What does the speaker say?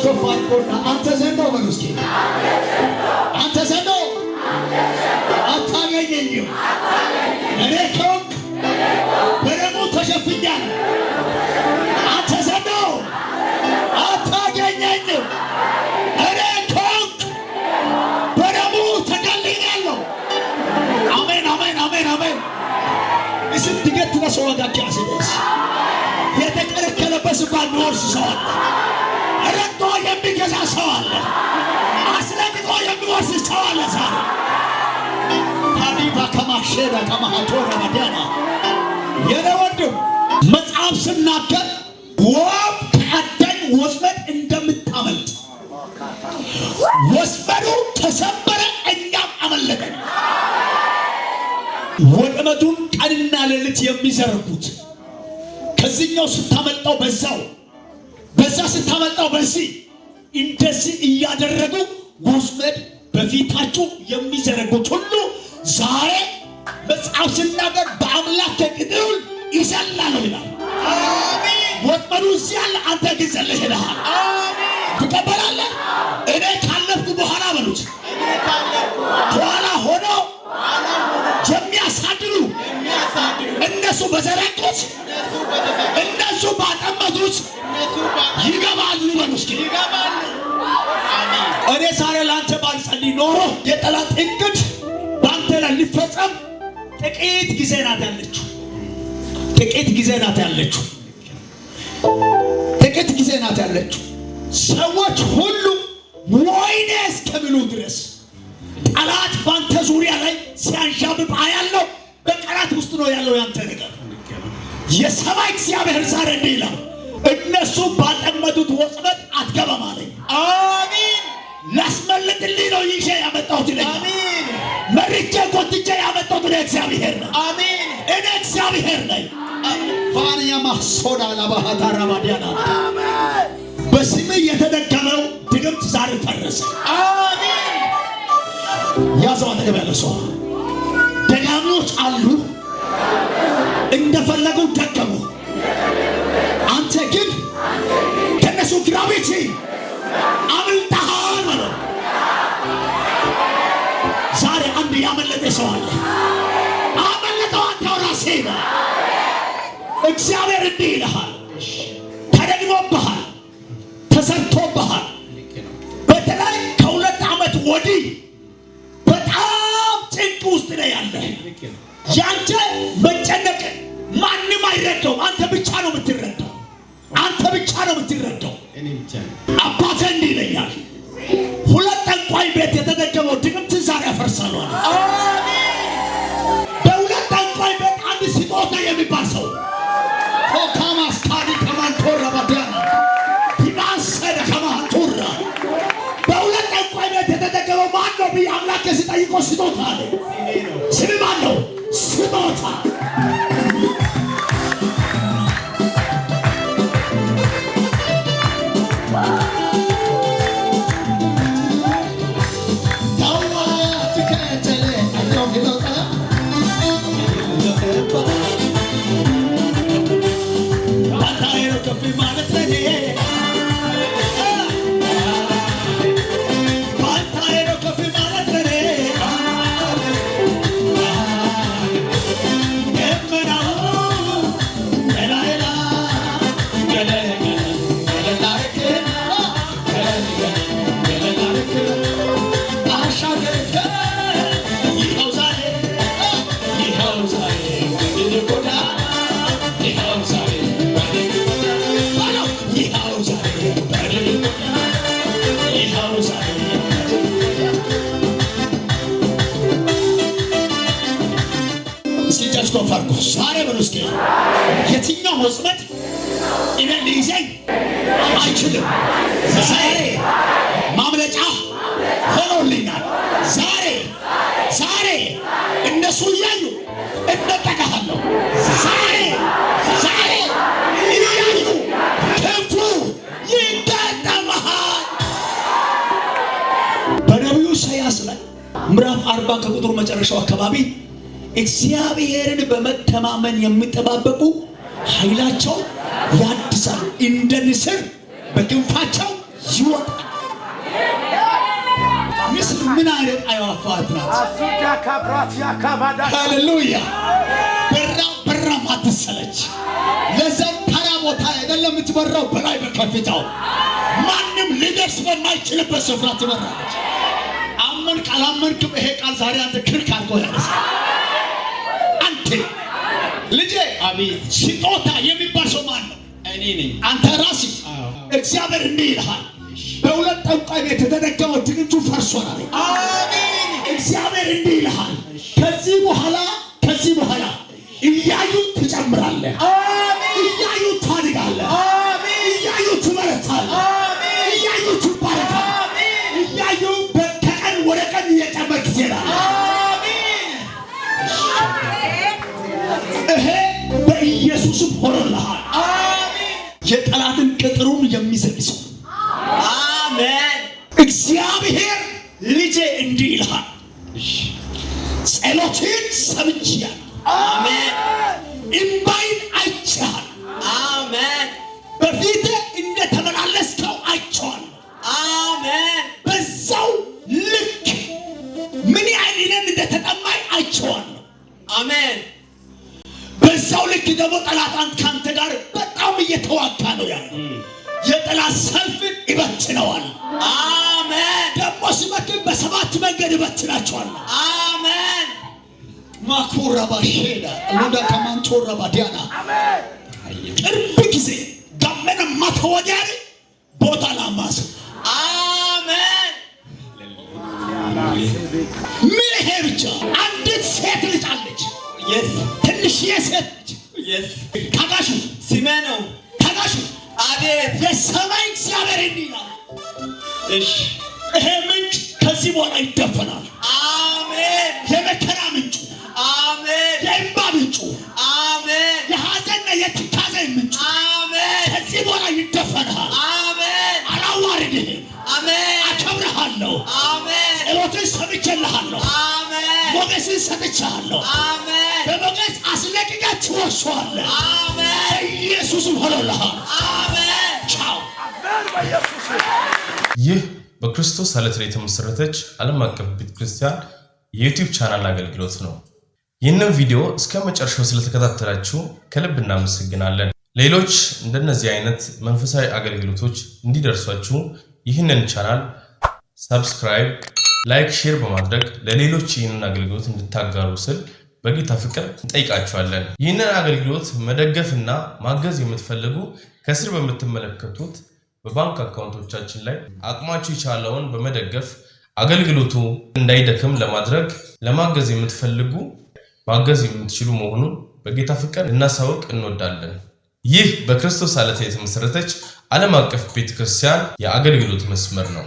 ከፍ አድርጎና አንተ ዘንዶ በሉ እስኪ አንተ ዘንዶ አታገኘኝም። እኔ ከወንክ በደሙ ተሸፍኛለሁ። አንተ ዘንዶ አታገኘኝም። እኔ ከወንክ በደሙ ተገልኛለሁ። አሜን አሜን አሜን አሜን። እስቲ ድገት ተሰዋጋኪ አስደስ የተከለከለበት ስፍራ የሚወርስ ሰው አለ። ረግጦ የሚገዛ ሰው አለ። አስለቅቆ የሚወርስ ሰው አለ። ዛሬ ሀዲባ ከማሸዳ ከማሃቶራ ማዲያና የነወድም መጽሐፍ ስናገር ወፍ ከአዳኝ ወጥመድ እንደምታመልጥ ወጥመዱ ተሰበረ፣ እኛም አመለጠን። ወጥመዱን ቀንና ሌሊት የሚዘርጉት ከዚህኛው ስታመልጠው በዛው በዛ ስታመልጠው በዚህ እንደዚህ እያደረጉ ወጥመድ በፊታችሁ የሚዘረጉት ሁሉ ዛሬ መጽሐፍ ሲናገር በአምላክ ቅጥር ይዘላሉ ይላል። አሜን። ወጥመዱ እዚህ ያለ አንተ ግን ዘለህ ሄደሃል። አሜን። ትቀበላለህ። እኔ ካለፍኩ በኋላ በሉት በኋላ ሆኖ የሚያሳድሩ እነሱ በዘረቁት እነሱ ባጠመዱት ይገባሉ በሉ እስኪ ይገባሉ። አሜን። እኔ ዛሬ ለአንተ ባልጸልይ ኖሮ የጠላት እቅድ በአንተ ላይ ሊፈጸም ጥቂት ጊዜ ናት ያለችው። ጥቂት ጊዜ ናት ያለችው። ጥቂት ጊዜ ናት ያለችው። ሰዎች ሁሉ ወይኔ እስከሚሉ ድረስ ጠላት በአንተ ዙሪያ ላይ ሲያንዣብብ አያለው። በቀናት ውስጥ ነው ያለው ያንተ ነገር። የሰማይ እግዚአብሔር ዛሬ እንዲህ ይላል፣ እነሱ ባጠመዱት ወጥመድ አትገባም አለኝ። አሜን። ላስመልጥልኝ ነው ይዤ ያመጣሁት ይለኛል። አሜን። መርጬ ጎትቼ ያመጣሁት እኔ እግዚአብሔር ነኝ። አሜን። እኔ እግዚአብሔር ነኝ። ፋንያ ማሶዳ ለባህታራ ማዲያና አሜን። በስምህ የተደገመው ድግምት ዛሬ ፈረሰ። አሜን። ያዘው አጠገብ ያለ ሰው ደጋሚዎች አሉ፣ እንደፈለጉ ደገሙ። አንተ ግን ከነሱ ግራቪቲ አምልጠሃል ማለት ዛሬ አንድ ያመለጠ ሰው አለ። አመለጠው አንተው ራስህ ነህ። እግዚአብሔር እንዲህ ይልሃል፣ ተደግሞብሃል፣ ተሰርቶብሃል። በተለይ ከ2 ዓመት ወዲህ በጣም ጭንቅ ውስጥ ነው ያለህ። ያንተ መጨነቅ ማንም አይረዳው፣ አንተ ብቻ ነው የምትረዳው። አንተ ብቻ ነው የምትረዳው። አባቴ እንዲህ ይለኛል፣ 2 ጠንቋይ ቤት የተደገመው ድግምት ዛሬ አፈርሳለሁ። አሜን። በ2 ጠንቋይ ቤት አንድ ስጦታ የሚባል ሰው ቶካማስ ታዲ ከማንቶራ ባዲያና ዲማሰደ ከማንቶራ በ2 ጠንቋይ ቤት የተደገመው ማን ነው ብዬ አምላክ ሲጠይቀው ስጦታ አለ። ስም ማን ነው? ስጦታ። ዛሬ በሉስኪ የትኛው ወጥመድ እኔ ሊይዘኝ አይችልም። ዛሬ ማምለጫ ሆኖልኛል። ዛሬ እነሱ እያዩ እነጠቃለሁ። ዛሬ እያዩ ክንፉ ይገጠማል። በነቢዩ ኢሳይያስ ላይ ምዕራፍ 40 ከቁጥሩ መጨረሻው አካባቢ እግዚአብሔርን በመተማመን የሚጠባበቁ ኃይላቸው ያድሳሉ፣ እንደ ንስር በክንፋቸው ይወጣል። ምስል ምን አይነት አይዋፋት ናት! ሃሌሉያ! በራ ማትሰለች። ለዛም ተራ ቦታ አይደለም የምትበራው፣ በላይ በከፍታው ማንም ሊደርስ በማይችልበት ስፍራ ትበራለች። አመንክ አላመንክም ይሄ ቃል ዛሬ አንተ ክርክ አድርጎ ያነሳል። አንተ ልጄ አቤት ስጦታ የሚባል ሰው ማን ነው? እኔ ነኝ። አንተ ራስህ እግዚአብሔር እንዲህ ይልሃል፣ በሁለት ጠንቋይ ቤት የተደገመው ድግምቱ ፈርሷል። አሜን። እግዚአብሔር እንዲህ ይልሃል፣ ከዚህ በኋላ እያዩ ትጨምራለህ። አሜን። እያዩ ታድጋለህ። አሜን። እያዩ ትበረታለህ። አሜን። እያዩ ትባረካለህ። አሜን። እያዩ ከቀን ወደ ቀን እየጨመርክ ትሄዳለህ። አሜን። ይሄ በኢየሱስም ሆኖልሃል። አሜን። የጠላትን ቅጥሩን የሚዘልሰው አሜን። እግዚአብሔር ልጄ እንዲህ ይልሃል፣ ጸሎትን ሰምቻለሁ። አሜን። እንባይን አይቻለሁ። አሜን። በፊትህ እንደተመላለስከው አይቼዋለሁ። አሜን። በዛው ልክ ምን ያህል እኔን እንደተጠማኝ አይቼዋለሁ። አሜን። በዛው ልክ ደግሞ ጠላት ካንተ ጋር በጣም እየተዋጋ ነው ያለው። የጠላት ሰልፍን ይበትነዋል። አሜን። ደግሞ ሲመክን በሰባት መንገድ ይበትናቸዋል። አሜን። ማኩራ ባሼዳ ለዳ ከማንቶራ ባዲያና አሜን። ቅርብ ጊዜ ጋመና ማተወጃሪ ቦታ ላማስ አሜን። ምን ይሄ ብቻ አንዲት ሴት ልጅ አለች። ትንሽ የሴት ልጅ ታጋሹ ስሜ ነው። ታጋሹ አቤት። የሰማይ እግዚአብሔር እንዲህ ይላል፣ እሺ ይሄ ምንጭ ከዚህ በኋላ ይደፈናል። አሜን። የመከራ ምንጩ አሜን። የእንባ ምንጩ አሜን። የሐዘንና የትካዜ ምንጩ አሜን። ከዚህ በኋላ ይደፈናል። አሜን። አላዋርድህም። አሜን። አከብርሃለሁ። አሜን። ጸሎትን ሰምቼልሃለሁ። አሜን። ሞገስን ሰጥቼሃለሁ። አሜን። በሞገስ አስለቅቀህ ትወርሰዋለህ። አሜን። ኢየሱስም ሆኖልሃል። አሜን። ቻው። ይህ በክርስቶስ ዓለት ላይ የተመሰረተች ዓለም አቀፍ ቤተክርስቲያን የዩቲዩብ ቻናል አገልግሎት ነው። ይህንን ቪዲዮ እስከ መጨረሻው ስለተከታተላችሁ ከልብ እናመሰግናለን። ሌሎች እንደነዚህ አይነት መንፈሳዊ አገልግሎቶች እንዲደርሷችሁ ይህንን ቻናል ሰብስክራይብ፣ ላይክ፣ ሼር በማድረግ ለሌሎች ይህንን አገልግሎት እንድታጋሩ ስል በጌታ ፍቅር እንጠይቃችኋለን። ይህንን አገልግሎት መደገፍና ማገዝ የምትፈልጉ ከስር በምትመለከቱት በባንክ አካውንቶቻችን ላይ አቅማችሁ የቻለውን በመደገፍ አገልግሎቱ እንዳይደክም ለማድረግ ለማገዝ የምትፈልጉ ማገዝ የምትችሉ መሆኑን በጌታ ፍቅር እናሳውቅ እንወዳለን። ይህ በክርስቶስ ዓለት የተመሰረተች ዓለም አቀፍ ቤተክርስቲያን የአገልግሎት መስመር ነው።